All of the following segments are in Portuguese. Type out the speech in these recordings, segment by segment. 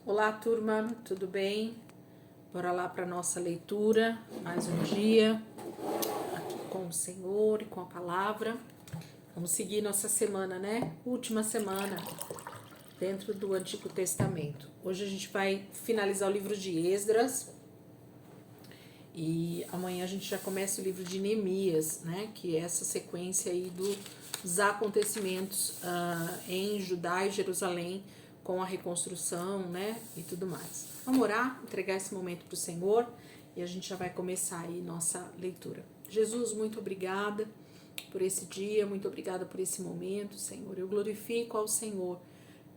Olá, turma, tudo bem? Bora lá para nossa leitura, mais um dia aqui com o Senhor e com a palavra. Vamos seguir nossa semana, né? Última semana dentro do Antigo Testamento. Hoje a gente vai finalizar o livro de Esdras e amanhã a gente já começa o livro de Neemias, né? Que é essa sequência aí dos acontecimentos em Judá e Jerusalém, com a reconstrução, né, e tudo mais. Vamos orar, entregar esse momento para o Senhor e a gente já vai começar aí nossa leitura. Jesus, muito obrigada por esse dia, muito obrigada por esse momento, Senhor. Eu glorifico ao Senhor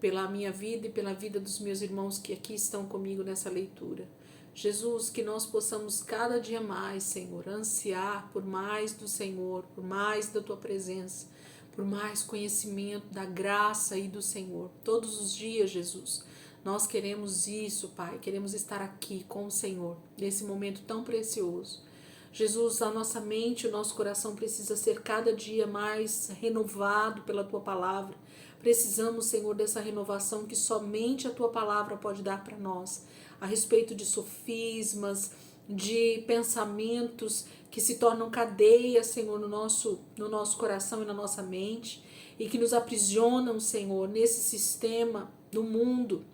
pela minha vida e pela vida dos meus irmãos que aqui estão comigo nessa leitura. Jesus, que nós possamos cada dia mais, Senhor, ansiar por mais do Senhor, por mais da Tua presença, por mais conhecimento da graça e do Senhor. Todos os dias, Jesus, nós queremos isso, Pai. Queremos estar aqui com o Senhor, nesse momento tão precioso. Jesus, a nossa mente, o nosso coração precisa ser cada dia mais renovado pela Tua palavra. Precisamos, Senhor, dessa renovação que somente a Tua palavra pode dar para nós, a respeito de sofismas, de pensamentos que se tornam cadeias, Senhor, no nosso coração e na nossa mente, e que nos aprisionam, Senhor, nesse sistema do mundo,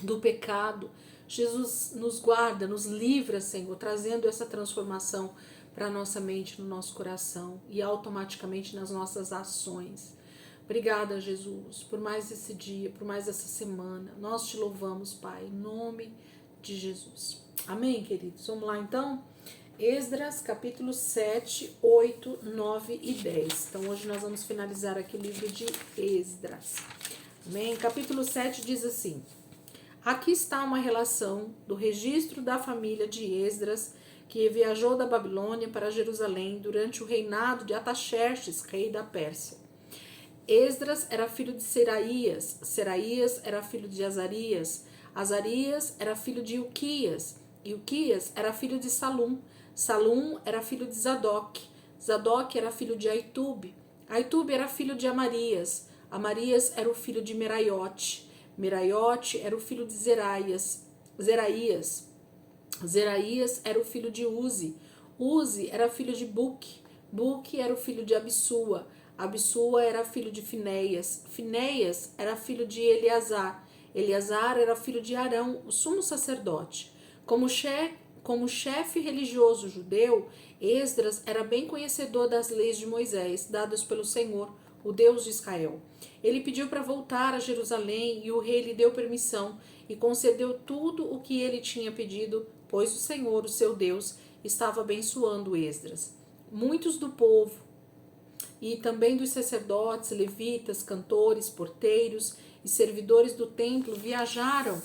do pecado. Jesus, nos guarda, nos livra, Senhor, trazendo essa transformação para a nossa mente, no nosso coração e automaticamente nas nossas ações. Obrigada, Jesus, por mais esse dia, por mais essa semana. Nós te louvamos, Pai, em nome de Jesus. Amém, queridos? Vamos lá, então? Esdras, capítulo 7, 8, 9 e 10. Então, hoje nós vamos finalizar aqui o livro de Esdras. Amém? Capítulo 7 diz assim: aqui está uma relação do registro da família de Esdras, que viajou da Babilônia para Jerusalém durante o reinado de Ataxerxes, rei da Pérsia. Esdras era filho de Seraías, Seraías era filho de Azarias, Azarias era filho de Ilquias, Ilquias era filho de Salum, Salum era filho de Zadok, Zadok era filho de Aitube, Aitube era filho de Amarias, Amarias era o filho de Meraiote, Meraiote era o filho de Zeraías, Zeraías era o filho de Uzi, Uzi era filho de Buque, Buque era o filho de Abissua, Abissua era filho de Finéias, Finéias era filho de Eleazar, Eleazar era filho de Arão, o sumo sacerdote. Como chefe religioso judeu, Esdras era bem conhecedor das leis de Moisés, dadas pelo Senhor, o Deus de Israel. Ele pediu para voltar a Jerusalém e o rei lhe deu permissão e concedeu tudo o que ele tinha pedido, pois o Senhor, o seu Deus, estava abençoando Esdras. Muitos do povo e também dos sacerdotes, levitas, cantores, porteiros e servidores do templo viajaram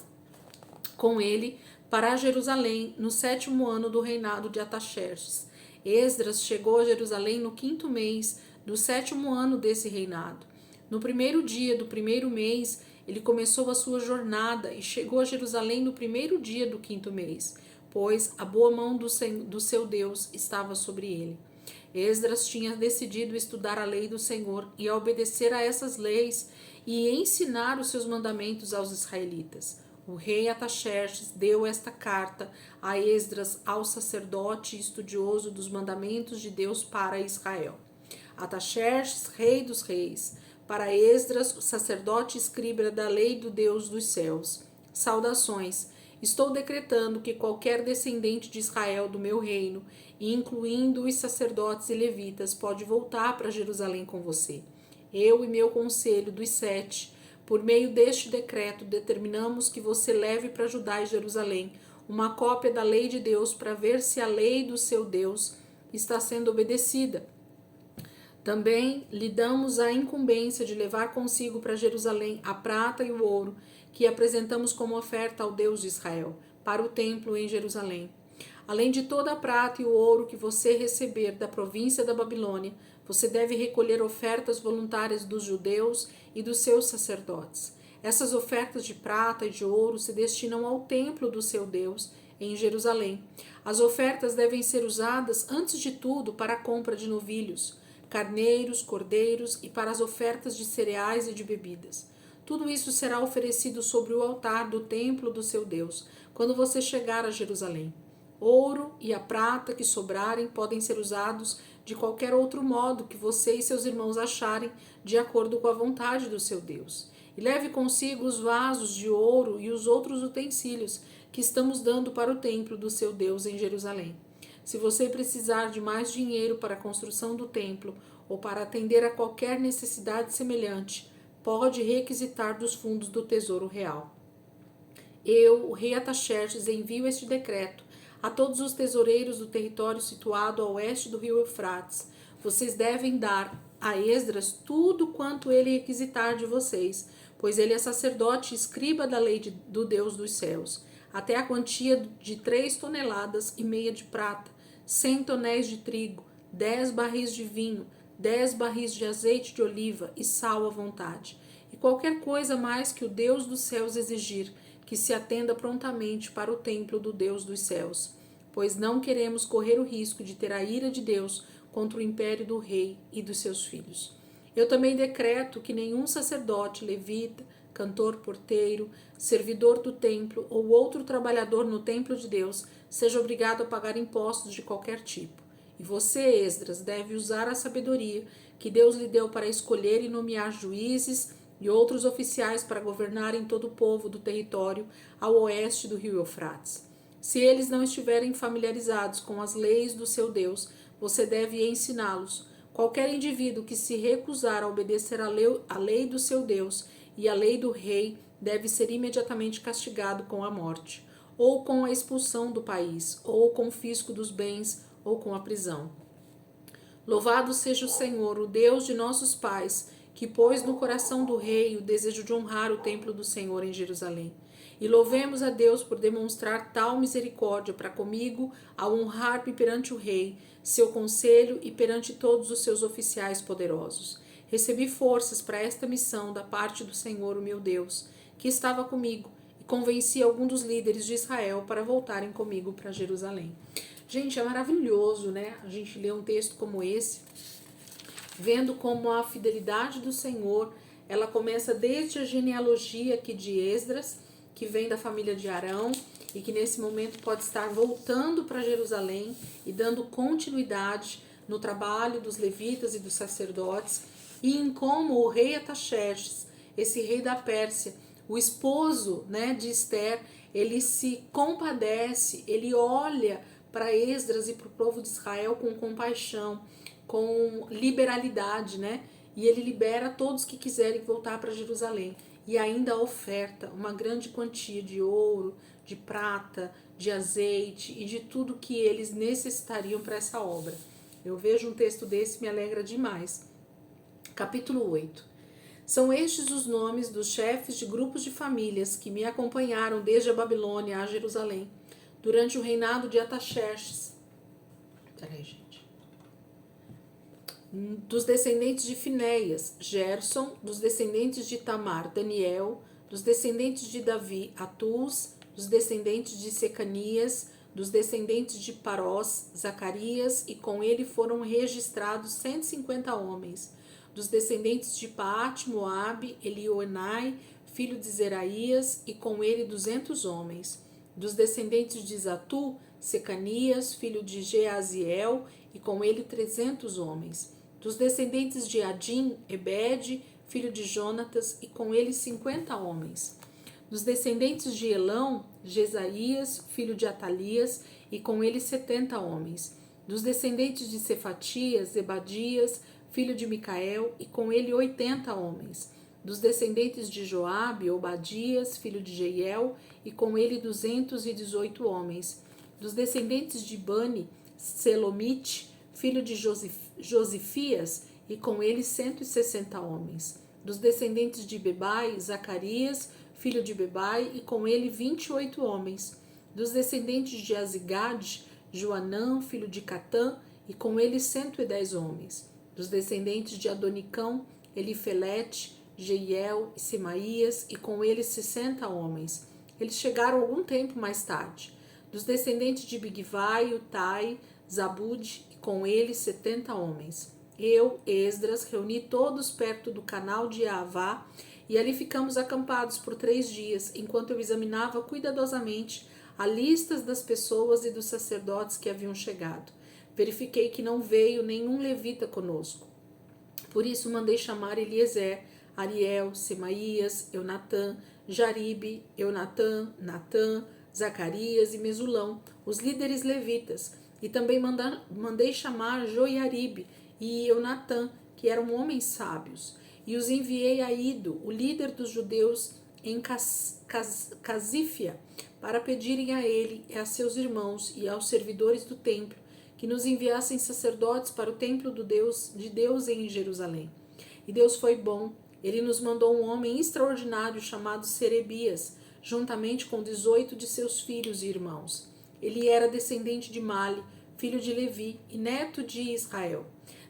com ele para Jerusalém no 7º ano do reinado de Ataxerxes. Esdras chegou a Jerusalém no 5º mês do 7º ano desse reinado. No primeiro dia do primeiro mês, ele começou a sua jornada e chegou a Jerusalém no primeiro dia do 5º mês, pois a boa mão do seu Deus estava sobre ele. Esdras tinha decidido estudar a lei do Senhor e a obedecer a essas leis e ensinar os seus mandamentos aos israelitas. O rei Ataxerxes deu esta carta a Esdras, ao sacerdote estudioso dos mandamentos de Deus para Israel. Ataxerxes, rei dos reis, para Esdras, sacerdote e escriba da lei do Deus dos céus. Saudações. Estou decretando que qualquer descendente de Israel do meu reino, incluindo os sacerdotes e levitas, pode voltar para Jerusalém com você. Eu e meu conselho dos 7, por meio deste decreto, determinamos que você leve para Judá e Jerusalém uma cópia da lei de Deus para ver se a lei do seu Deus está sendo obedecida. Também lhe damos a incumbência de levar consigo para Jerusalém a prata e o ouro que apresentamos como oferta ao Deus de Israel, para o templo em Jerusalém. Além de toda a prata e o ouro que você receber da província da Babilônia, você deve recolher ofertas voluntárias dos judeus e dos seus sacerdotes. Essas ofertas de prata e de ouro se destinam ao templo do seu Deus em Jerusalém. As ofertas devem ser usadas, antes de tudo, para a compra de novilhos, carneiros, cordeiros e para as ofertas de cereais e de bebidas. Tudo isso será oferecido sobre o altar do templo do seu Deus, quando você chegar a Jerusalém. Ouro e a prata que sobrarem podem ser usados de qualquer outro modo que você e seus irmãos acharem de acordo com a vontade do seu Deus. E leve consigo os vasos de ouro e os outros utensílios que estamos dando para o templo do seu Deus em Jerusalém. Se você precisar de mais dinheiro para a construção do templo ou para atender a qualquer necessidade semelhante, pode requisitar dos fundos do Tesouro Real. Eu, o rei Ataxerxes, envio este decreto a todos os tesoureiros do território situado a oeste do rio Eufrates. Vocês devem dar a Esdras tudo quanto ele requisitar de vocês, pois ele é sacerdote e escriba da lei do Deus dos céus, até a quantia de 3,5 toneladas de prata, 100 tonéis de trigo, 10 barris de vinho, 10 barris de azeite de oliva e sal à vontade. E qualquer coisa mais que o Deus dos céus exigir, que se atenda prontamente para o templo do Deus dos céus, pois não queremos correr o risco de ter a ira de Deus contra o império do rei e dos seus filhos. Eu também decreto que nenhum sacerdote, levita, cantor, porteiro, servidor do templo ou outro trabalhador no templo de Deus seja obrigado a pagar impostos de qualquer tipo. E você, Esdras, deve usar a sabedoria que Deus lhe deu para escolher e nomear juízes e outros oficiais para governarem todo o povo do território ao oeste do rio Eufrates. Se eles não estiverem familiarizados com as leis do seu Deus, você deve ensiná-los. Qualquer indivíduo que se recusar a obedecer à lei do seu Deus e à lei do rei deve ser imediatamente castigado com a morte, ou com a expulsão do país, ou o confisco dos bens, ou com a prisão. Louvado seja o Senhor, o Deus de nossos pais, que pôs no coração do rei o desejo de honrar o templo do Senhor em Jerusalém. E louvemos a Deus por demonstrar tal misericórdia para comigo ao honrar-me perante o rei, seu conselho e perante todos os seus oficiais poderosos. Recebi forças para esta missão da parte do Senhor, o meu Deus, que estava comigo, e convenci alguns dos líderes de Israel para voltarem comigo para Jerusalém. Gente, é maravilhoso, né? A gente lê um texto como esse, vendo como a fidelidade do Senhor, ela começa desde a genealogia aqui de Esdras, que vem da família de Arão e que nesse momento pode estar voltando para Jerusalém e dando continuidade no trabalho dos levitas e dos sacerdotes, e em como o rei Ataxerxes, esse rei da Pérsia, o esposo, né, de Ester, ele se compadece, ele olha para Esdras e para o povo de Israel com compaixão, com liberalidade, né? E ele libera todos que quiserem voltar para Jerusalém. E ainda oferta uma grande quantia de ouro, de prata, de azeite e de tudo que eles necessitariam para essa obra. Eu vejo um texto desse, me alegra demais. Capítulo 8. São estes os nomes dos chefes de grupos de famílias que me acompanharam desde a Babilônia a Jerusalém, durante o reinado de Ataxerxes. Peraí, gente. Dos descendentes de Finéias, Gerson; dos descendentes de Tamar, Daniel; dos descendentes de Davi, Atuz; dos descendentes de Secanias; dos descendentes de Parós, Zacarias, e com ele foram registrados 150 homens; dos descendentes de Paate, Moabe, Elioenai, filho de Zeraías, e com ele 200 homens; dos descendentes de Zatu, Secanias, filho de Jeaziel, e com ele 300 homens; dos descendentes de Adim, Ebed, filho de Jonatas, e com ele 50 homens; dos descendentes de Elão, Jesaías, filho de Atalias, e com ele 70 homens; dos descendentes de Cefatias, Zebadias, filho de Micael, e com ele 80 homens; dos descendentes de Joabe, Obadias, filho de Jeiel, e com ele 218 homens; dos descendentes de Bani, Selomite, filho de Josifias, e com ele 160 homens; dos descendentes de Bebai, Zacarias, filho de Bebai, e com ele 28 homens; dos descendentes de Azigade, Joanã, filho de Catã, e com ele 110 homens; dos descendentes de Adonicão, Elifelete, Jeiel e Semaías, e com ele 60 homens. Eles chegaram algum tempo mais tarde. Dos descendentes de Bigvai, Utai, Zabude, e com ele 70 homens. Eu, Esdras, reuni todos perto do canal de Avá e ali ficamos acampados por 3 dias, enquanto eu examinava cuidadosamente a lista das pessoas e dos sacerdotes que haviam chegado. Verifiquei que não veio nenhum levita conosco. Por isso mandei chamar Eliezer, Ariel, Semaías, Eunatã, Jaribe, Eunatã, Natã, Zacarias e Mesulão, os líderes levitas, e também mandei chamar Joiaribe e Eunatã, que eram homens sábios, e os enviei a Ido, o líder dos judeus em Casífia, para pedirem a ele e a seus irmãos e aos servidores do templo que nos enviassem sacerdotes para o templo de Deus em Jerusalém. E Deus foi bom. Ele nos mandou um homem extraordinário chamado Serebias, juntamente com 18 de seus filhos e irmãos. Ele era descendente de Mali, filho de Levi e neto de Israel.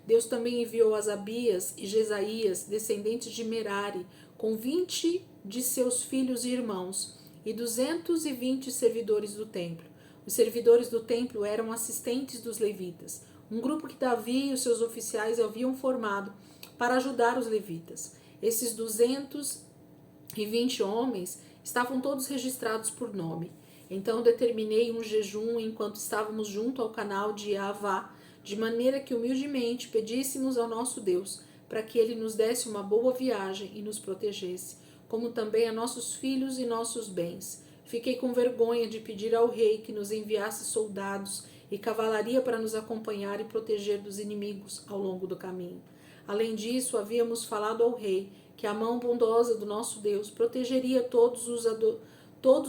Deus também enviou Asabias e Jesaías, descendentes de Merari, com 20 de seus filhos e irmãos, e 220 servidores do templo. Os servidores do templo eram assistentes dos levitas, um grupo que Davi e os seus oficiais haviam formado para ajudar os levitas. Esses 220 homens estavam todos registrados por nome. Então determinei um jejum enquanto estávamos junto ao canal de Avá, de maneira que humildemente pedíssemos ao nosso Deus para que ele nos desse uma boa viagem e nos protegesse, como também a nossos filhos e nossos bens. Fiquei com vergonha de pedir ao rei que nos enviasse soldados e cavalaria para nos acompanhar e proteger dos inimigos ao longo do caminho. Além disso, havíamos falado ao rei que a mão bondosa do nosso Deus protegeria todos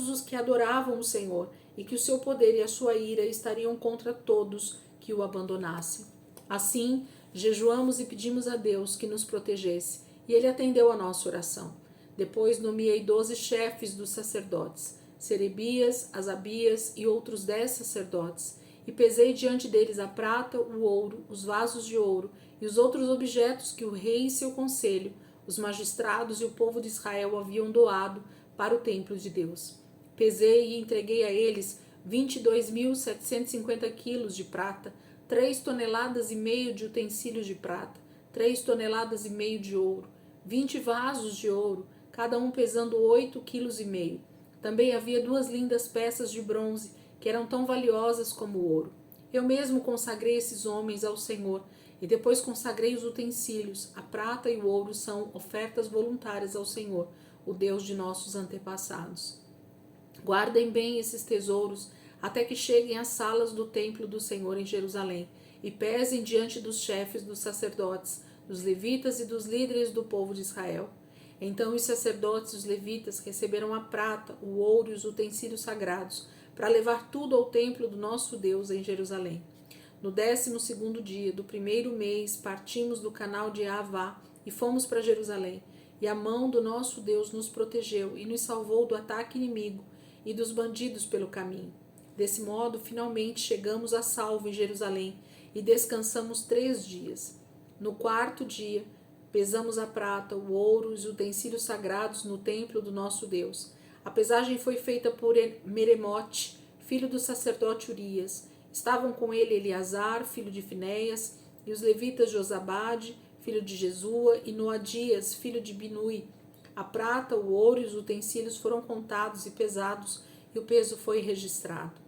os que adoravam o Senhor e que o seu poder e a sua ira estariam contra todos que o abandonassem. Assim, jejuamos e pedimos a Deus que nos protegesse, e ele atendeu a nossa oração. Depois nomeei 12 chefes dos sacerdotes, Serebias, Asabias e outros 10 sacerdotes, e pesei diante deles a prata, o ouro, os vasos de ouro e os outros objetos que o rei e seu conselho, os magistrados e o povo de Israel haviam doado para o templo de Deus. Pesei e entreguei a eles 22.750 quilos de prata, 3 toneladas e meio de utensílios de prata, 3 toneladas e meio de ouro, 20 vasos de ouro, cada um pesando 8,5 quilos. Também havia 2 lindas peças de bronze, que eram tão valiosas como o ouro. Eu mesmo consagrei esses homens ao Senhor, e depois consagrei os utensílios. A prata e o ouro são ofertas voluntárias ao Senhor, o Deus de nossos antepassados. Guardem bem esses tesouros, até que cheguem às salas do templo do Senhor em Jerusalém, e pesem diante dos chefes dos sacerdotes, dos levitas e dos líderes do povo de Israel. Então os sacerdotes e os levitas receberam a prata, o ouro e os utensílios sagrados, para levar tudo ao templo do nosso Deus em Jerusalém. No 12º dia do 1º mês, partimos do canal de Avá e fomos para Jerusalém. E a mão do nosso Deus nos protegeu e nos salvou do ataque inimigo e dos bandidos pelo caminho. Desse modo, finalmente chegamos a salvo em Jerusalém e descansamos 3 dias. No 4º dia, pesamos a prata, o ouro e os utensílios sagrados no templo do nosso Deus. A pesagem foi feita por Meremote, filho do sacerdote Urias. Estavam com ele Eleazar, filho de Finéias, e os levitas Josabade, filho de Jesua, e Noadias, filho de Binui. A prata, o ouro e os utensílios foram contados e pesados, e o peso foi registrado.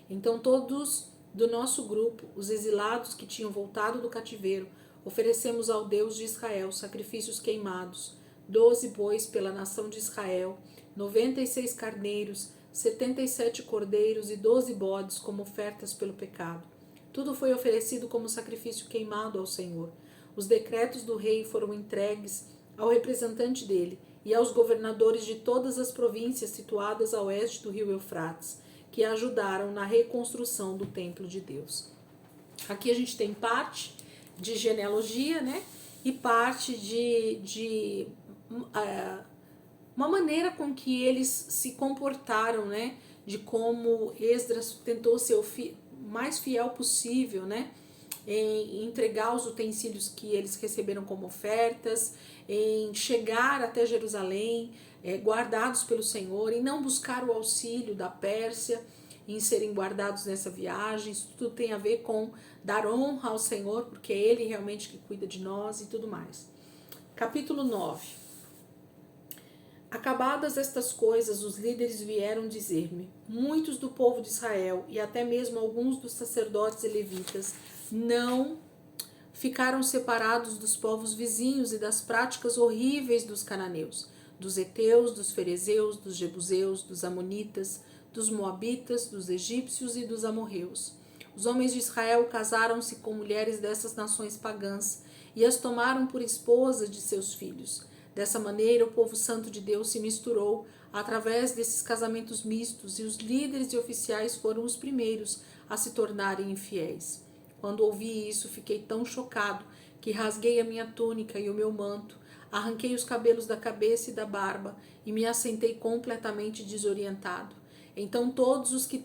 Então todos do nosso grupo, os exilados que tinham voltado do cativeiro, oferecemos ao Deus de Israel sacrifícios queimados, 12 bois pela nação de Israel, 96 carneiros, 77 cordeiros e 12 bodes como ofertas pelo pecado. Tudo foi oferecido como sacrifício queimado ao Senhor. Os decretos do rei foram entregues ao representante dele e aos governadores de todas as províncias situadas a oeste do rio Eufrates, que ajudaram na reconstrução do templo de Deus. Aqui a gente tem parte de genealogia, né? E parte de uma maneira com que eles se comportaram, né? De como Esdras tentou ser o mais fiel possível, né? Em entregar os utensílios que eles receberam como ofertas, em chegar até Jerusalém, guardados pelo Senhor, em não buscar o auxílio da Pérsia, em serem guardados nessa viagem. Isso tudo tem a ver com dar honra ao Senhor, porque é Ele realmente que cuida de nós e tudo mais. Capítulo 9. Acabadas estas coisas, os líderes vieram dizer-me: muitos do povo de Israel e até mesmo alguns dos sacerdotes e levitas não ficaram separados dos povos vizinhos e das práticas horríveis dos cananeus, dos heteus, dos ferezeus, dos jebuseus, dos amonitas, dos moabitas, dos egípcios e dos amorreus. Os homens de Israel casaram-se com mulheres dessas nações pagãs e as tomaram por esposas de seus filhos. Dessa maneira, o povo santo de Deus se misturou através desses casamentos mistos, e os líderes e oficiais foram os primeiros a se tornarem infiéis. Quando ouvi isso, fiquei tão chocado que rasguei a minha túnica e o meu manto, arranquei os cabelos da cabeça e da barba e me assentei completamente desorientado. Então todos os que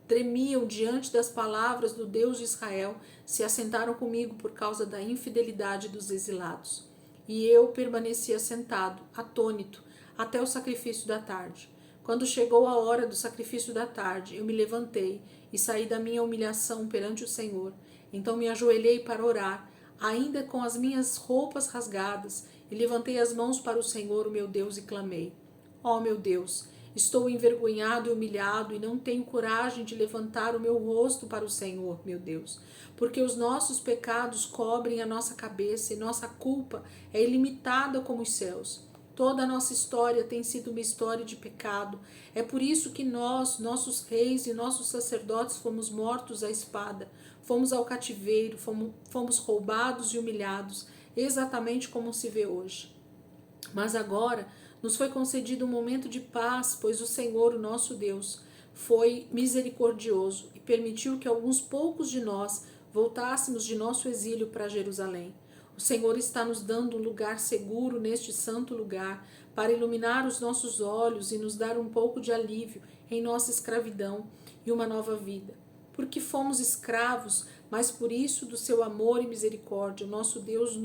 tremiam diante das palavras do Deus de Israel se assentaram comigo por causa da infidelidade dos exilados. E eu permaneci assentado, atônito, até o sacrifício da tarde. Quando chegou a hora do sacrifício da tarde, eu me levantei e saí da minha humilhação perante o Senhor. Então me ajoelhei para orar, ainda com as minhas roupas rasgadas, e levantei as mãos para o Senhor, o meu Deus, e clamei: ó meu Deus, estou envergonhado e humilhado e não tenho coragem de levantar o meu rosto para o Senhor, meu Deus, porque os nossos pecados cobrem a nossa cabeça e nossa culpa é ilimitada como os céus. Toda a nossa história tem sido uma história de pecado. É por isso que nós, nossos reis e nossos sacerdotes, fomos mortos à espada, fomos ao cativeiro, fomos roubados e humilhados, exatamente como se vê hoje. Mas agora nos foi concedido um momento de paz, pois o Senhor, o nosso Deus, foi misericordioso e permitiu que alguns poucos de nós voltássemos de nosso exílio para Jerusalém. O Senhor está nos dando um lugar seguro neste santo lugar para iluminar os nossos olhos e nos dar um pouco de alívio em nossa escravidão e uma nova vida. Porque fomos escravos, mas por isso do seu amor e misericórdia, o nosso Deus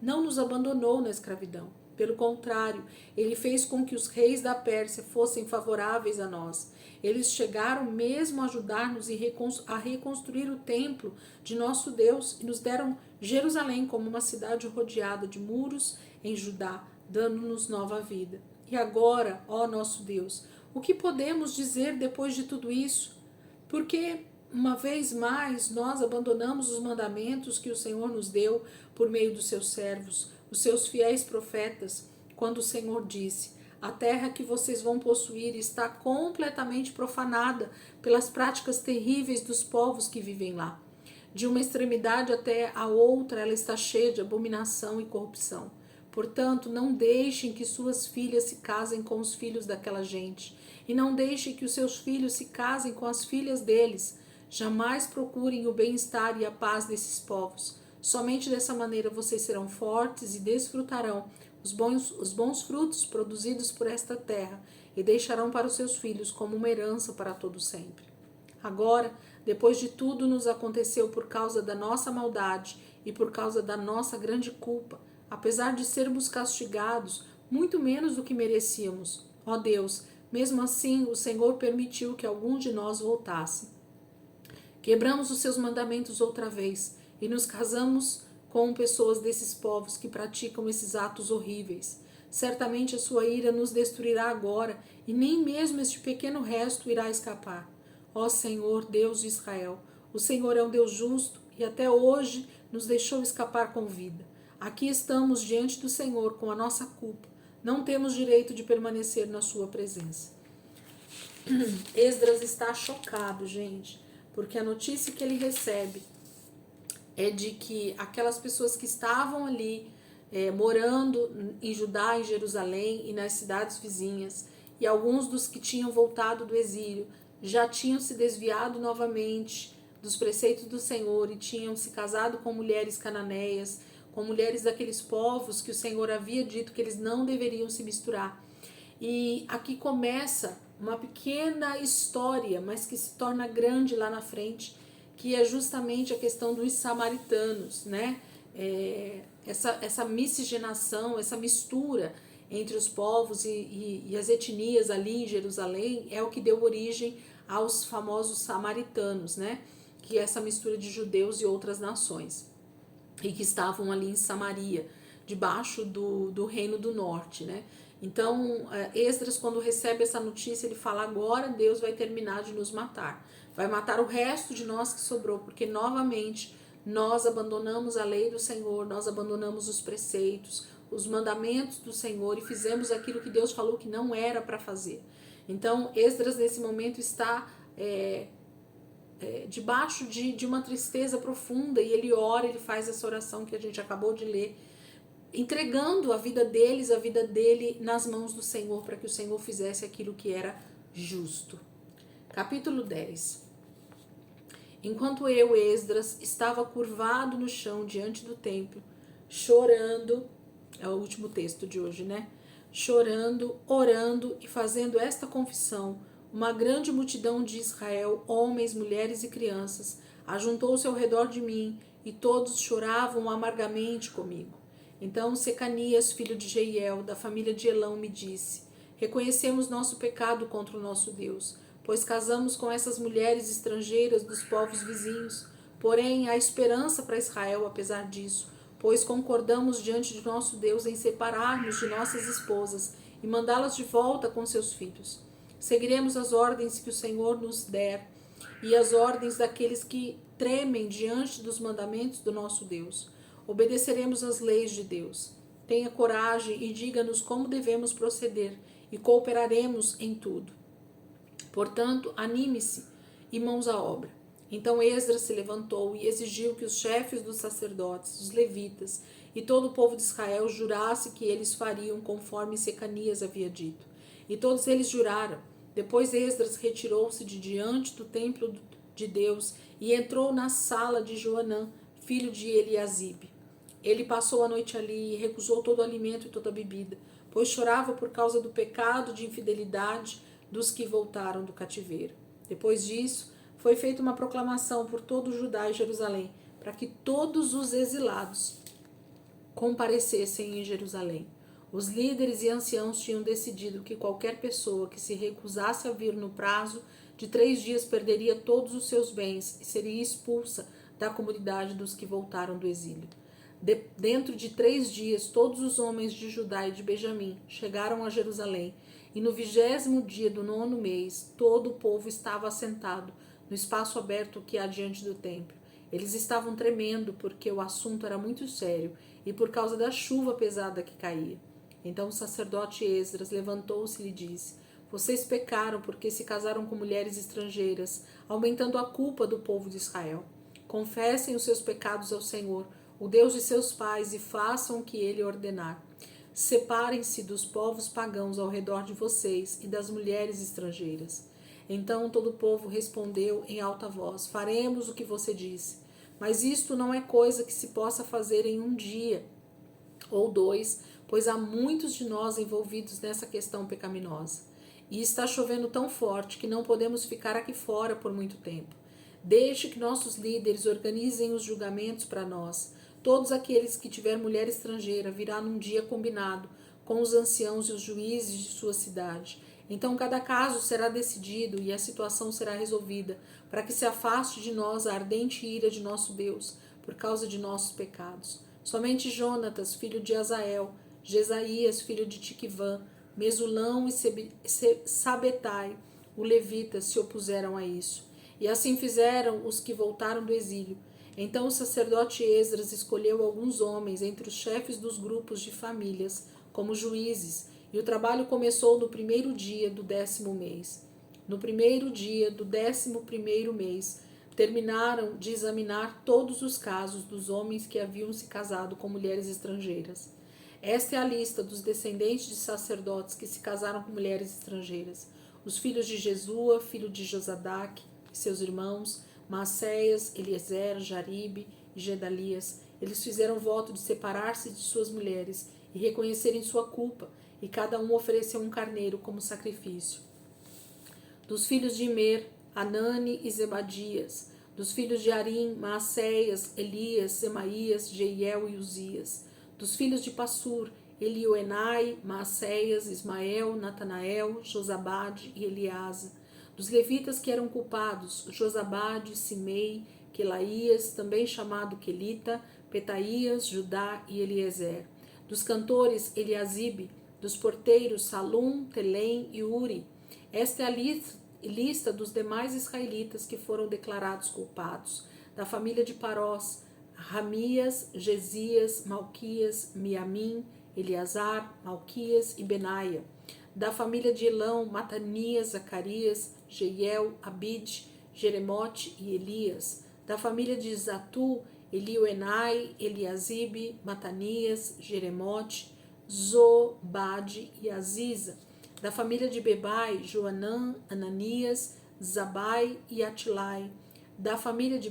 não nos abandonou na escravidão. Pelo contrário, ele fez com que os reis da Pérsia fossem favoráveis a nós. Eles chegaram mesmo a ajudar-nos a reconstruir o templo de nosso Deus e nos deram Jerusalém como uma cidade rodeada de muros em Judá, dando-nos nova vida. E agora, ó nosso Deus, o que podemos dizer depois de tudo isso? Porque, uma vez mais, nós abandonamos os mandamentos que o Senhor nos deu por meio dos seus servos, os seus fiéis profetas, quando o Senhor disse: a terra que vocês vão possuir está completamente profanada pelas práticas terríveis dos povos que vivem lá. De uma extremidade até a outra, ela está cheia de abominação e corrupção. Portanto, não deixem que suas filhas se casem com os filhos daquela gente, e não deixem que os seus filhos se casem com as filhas deles. Jamais procurem o bem-estar e a paz desses povos. Somente dessa maneira vocês serão fortes e desfrutarão os bons frutos produzidos por esta terra e deixarão para os seus filhos como uma herança para todo sempre. Agora, depois de tudo nos aconteceu por causa da nossa maldade e por causa da nossa grande culpa, apesar de sermos castigados muito menos do que merecíamos, ó Deus, mesmo assim o Senhor permitiu que alguns de nós voltassem. Quebramos os seus mandamentos outra vez e nos casamos com pessoas desses povos que praticam esses atos horríveis. Certamente a sua ira nos destruirá agora e nem mesmo este pequeno resto irá escapar. Ó Senhor, Deus de Israel, o Senhor é um Deus justo e até hoje nos deixou escapar com vida. Aqui estamos diante do Senhor com a nossa culpa. Não temos direito de permanecer na sua presença. Esdras está chocado, gente, porque a notícia que ele recebe é de que aquelas pessoas que estavam ali morando em Judá, em Jerusalém e nas cidades vizinhas, e alguns dos que tinham voltado do exílio já tinham se desviado novamente dos preceitos do Senhor e tinham se casado com mulheres cananeias, com mulheres daqueles povos que o Senhor havia dito que eles não deveriam se misturar. E aqui começa uma pequena história, mas que se torna grande lá na frente, que é justamente a questão dos samaritanos, né? Essa miscigenação, essa mistura entre os povos e as etnias ali em Jerusalém é o que deu origem aos famosos samaritanos, né? Que é essa mistura de judeus e outras nações, e que estavam ali em Samaria, debaixo do Reino do Norte, né? Então, Esdras, quando recebe essa notícia, ele fala: agora Deus vai terminar de nos matar. Vai matar o resto de nós que sobrou, porque novamente nós abandonamos a lei do Senhor, nós abandonamos os preceitos, os mandamentos do Senhor e fizemos aquilo que Deus falou que não era para fazer. Então, Esdras, nesse momento, está debaixo de uma tristeza profunda e ele ora, ele faz essa oração que a gente acabou de ler, entregando a vida dele nas mãos do Senhor, para que o Senhor fizesse aquilo que era justo. Capítulo 10. Enquanto eu, Esdras, estava curvado no chão diante do templo, chorando, é o último texto de hoje, né? Chorando, orando e fazendo esta confissão, uma grande multidão de Israel, homens, mulheres e crianças, ajuntou-se ao redor de mim e todos choravam amargamente comigo. Então Secanias, filho de Jeiel, da família de Elão, me disse: reconhecemos nosso pecado contra o nosso Deus, pois casamos com essas mulheres estrangeiras dos povos vizinhos. Porém, há esperança para Israel apesar disso, pois concordamos diante de nosso Deus em separar-nos de nossas esposas e mandá-las de volta com seus filhos. Seguiremos as ordens que o Senhor nos der e as ordens daqueles que tremem diante dos mandamentos do nosso Deus. Obedeceremos às leis de Deus. Tenha coragem e diga-nos como devemos proceder e cooperaremos em tudo. Portanto, anime-se e mãos à obra. Então Esdras se levantou e exigiu que os chefes dos sacerdotes, os levitas e todo o povo de Israel jurasse que eles fariam conforme Secanias havia dito. E todos eles juraram. Depois Esdras retirou-se de diante do templo de Deus e entrou na sala de Joanã, filho de Eliasibe. Ele passou a noite ali e recusou todo o alimento e toda a bebida, pois chorava por causa do pecado de infidelidade dos que voltaram do cativeiro. Depois disso, foi feita uma proclamação por todo Judá e Jerusalém, para que todos os exilados comparecessem em Jerusalém. Os líderes e anciãos tinham decidido que qualquer pessoa que se recusasse a vir no prazo de 3 dias perderia todos os seus bens e seria expulsa da comunidade dos que voltaram do exílio. Dentro de 3 dias, todos os homens de Judá e de Benjamim chegaram a Jerusalém, e no 20º dia do 9º mês, todo o povo estava assentado no espaço aberto que há diante do templo. Eles estavam tremendo porque o assunto era muito sério e por causa da chuva pesada que caía. Então o sacerdote Esdras levantou-se e lhe disse: vocês pecaram porque se casaram com mulheres estrangeiras, aumentando a culpa do povo de Israel. Confessem os seus pecados ao Senhor, o Deus de seus pais, e façam o que ele ordenar. Separem-se dos povos pagãos ao redor de vocês e das mulheres estrangeiras. Então todo o povo respondeu em alta voz: faremos o que você disse. Mas isto não é coisa que se possa fazer em um dia ou 2, pois há muitos de nós envolvidos nessa questão pecaminosa. E está chovendo tão forte que não podemos ficar aqui fora por muito tempo. Deixe que nossos líderes organizem os julgamentos para nós. Todos aqueles que tiver mulher estrangeira virá num dia combinado com os anciãos e os juízes de sua cidade. Então cada caso será decidido e a situação será resolvida, para que se afaste de nós a ardente ira de nosso Deus, por causa de nossos pecados. Somente Jonatas, filho de Azael, Jesaías, filho de Tiquivã, Mesulão e Sabetai, o levita, se opuseram a isso. E assim fizeram os que voltaram do exílio. Então o sacerdote Esdras escolheu alguns homens entre os chefes dos grupos de famílias como juízes, e o trabalho começou no 1º dia do 10º mês. No 1º dia do 11º mês, terminaram de examinar todos os casos dos homens que haviam se casado com mulheres estrangeiras. Esta é a lista dos descendentes de sacerdotes que se casaram com mulheres estrangeiras: os filhos de Jesua, filho de Josadaque, e seus irmãos, Maacéias, Eliezer, Jaribe e Gedalias. Eles fizeram voto de separar-se de suas mulheres e reconhecerem sua culpa, e cada um ofereceu um carneiro como sacrifício. Dos filhos de Imer, Anani e Zebadias. Dos filhos de Arim, Maacéias, Elias, Semaías, Jeiel e Uzias. Dos filhos de Passur, Elioenai, Maacéias, Ismael, Natanael, Josabade e Eliasa. Dos levitas que eram culpados, Josabade, Simei, Quelaías, também chamado Quelita, Petaías, Judá e Eliezer. Dos cantores, Eliasibe, Dos porteiros, Salum, Telém e Uri. Esta é a lista dos demais israelitas que foram declarados culpados. Da família de Parós, Ramias, Gesias, Malquias, Miamim, Eleazar, Malquias e Benaia. Da família de Elão, Matanias, Zacarias, Jeiel, Abide, Jeremote e Elias. Da família de Zatu, Elioenai, Eliasibe, Matanias, Jeremote, Zobade e Aziza. Da família de Bebai, Joanã, Ananias, Zabai e Atilai. Da família de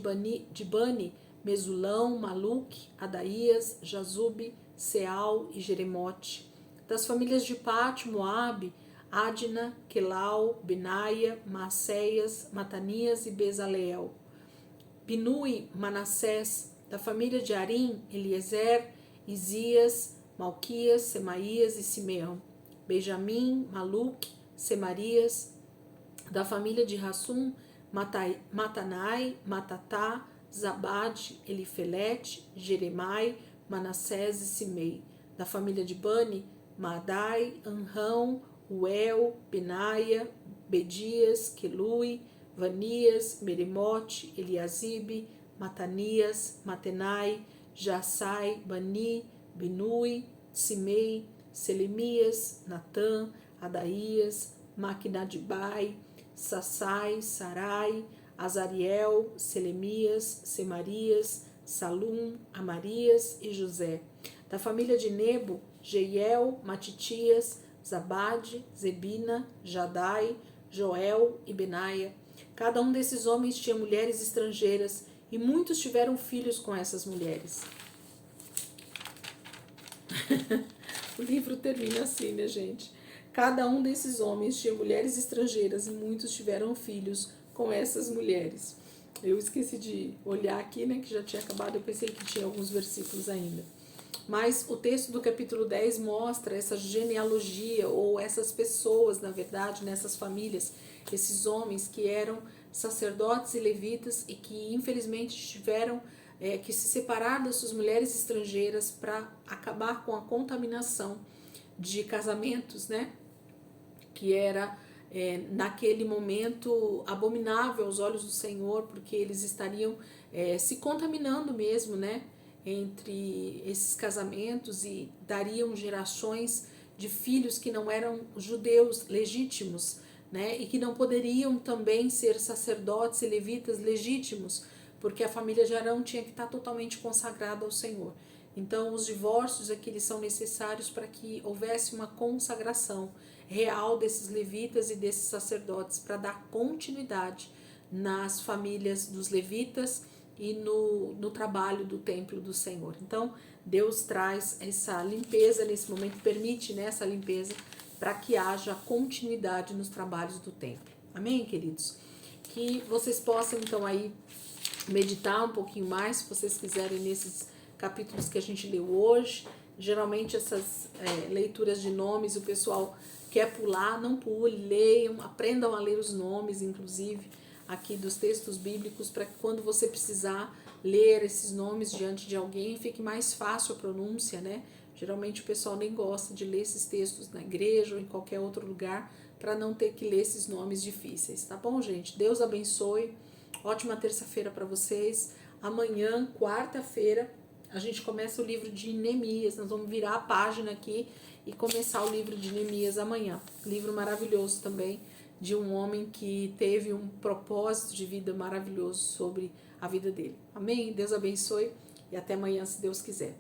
Bani, Mesulão, Maluque, Adaías, Jazube, Seal e Jeremote. Das famílias de Pate, Moabe, Adna, Quelau, Benaia, Maacéias, Matanias e Bezaleel. Binui, Manassés. Da família de Arim, Eliezer, Isias, Malquias, Semaías e Simeão. Benjamim, Maluque, Semarias. Da família de Rassum, Matanai, Matatá, Zabade, Elifelete, Jeremai, Manassés e Simei. Da família de Bani, Madai, Anrão, Uel, Benaia, Bedias, Quelui, Vanias, Meremote, Eliasibe, Matanias, Matenai, Jassai, Bani, Binui, Simei, Selemias, Natã, Adaías, Maquinadibai, Sassai, Sarai, Azariel, Selemias, Semarias, Salum, Amarias e José. Da família de Nebo, Jeiel, Matitias, Zabade, Zebina, Jadai, Joel e Benaia. Cada um desses homens tinha mulheres estrangeiras e muitos tiveram filhos com essas mulheres. O livro termina assim, né, gente? Cada um desses homens tinha mulheres estrangeiras e muitos tiveram filhos com essas mulheres. Eu esqueci de olhar aqui, né, que já tinha acabado, eu pensei que tinha alguns versículos ainda. Mas o texto do capítulo 10 mostra essa genealogia, ou essas pessoas, na verdade, nessas famílias, esses homens que eram sacerdotes e levitas e que infelizmente tiveram que se separar das suas mulheres estrangeiras para acabar com a contaminação de casamentos, né? Que era naquele momento abominável aos olhos do Senhor, porque eles estariam se contaminando mesmo, né? Entre esses casamentos e dariam gerações de filhos que não eram judeus legítimos, né? E que não poderiam também ser sacerdotes e levitas legítimos, porque a família de Arão tinha que estar totalmente consagrada ao Senhor. Então, os divórcios aqui eles são necessários para que houvesse uma consagração real desses levitas e desses sacerdotes, para dar continuidade nas famílias dos levitas e no trabalho do templo do Senhor. Então, Deus traz essa limpeza nesse momento, permite essa limpeza para que haja continuidade nos trabalhos do templo. Amém, queridos? Que vocês possam, então, aí meditar um pouquinho mais, se vocês quiserem, nesses capítulos que a gente leu hoje. Geralmente essas leituras de nomes, o pessoal quer pular, não pule, leiam, aprendam a ler os nomes, inclusive, aqui dos textos bíblicos, para que quando você precisar ler esses nomes diante de alguém, fique mais fácil a pronúncia, né? Geralmente o pessoal nem gosta de ler esses textos na igreja ou em qualquer outro lugar, para não ter que ler esses nomes difíceis, tá bom, gente? Deus abençoe, ótima terça-feira para vocês. Amanhã, quarta-feira, a gente começa o livro de Neemias, nós vamos virar a página aqui e começar o livro de Neemias amanhã. Livro maravilhoso também, de um homem que teve um propósito de vida maravilhoso sobre a vida dele. Amém? Deus abençoe e até amanhã, se Deus quiser.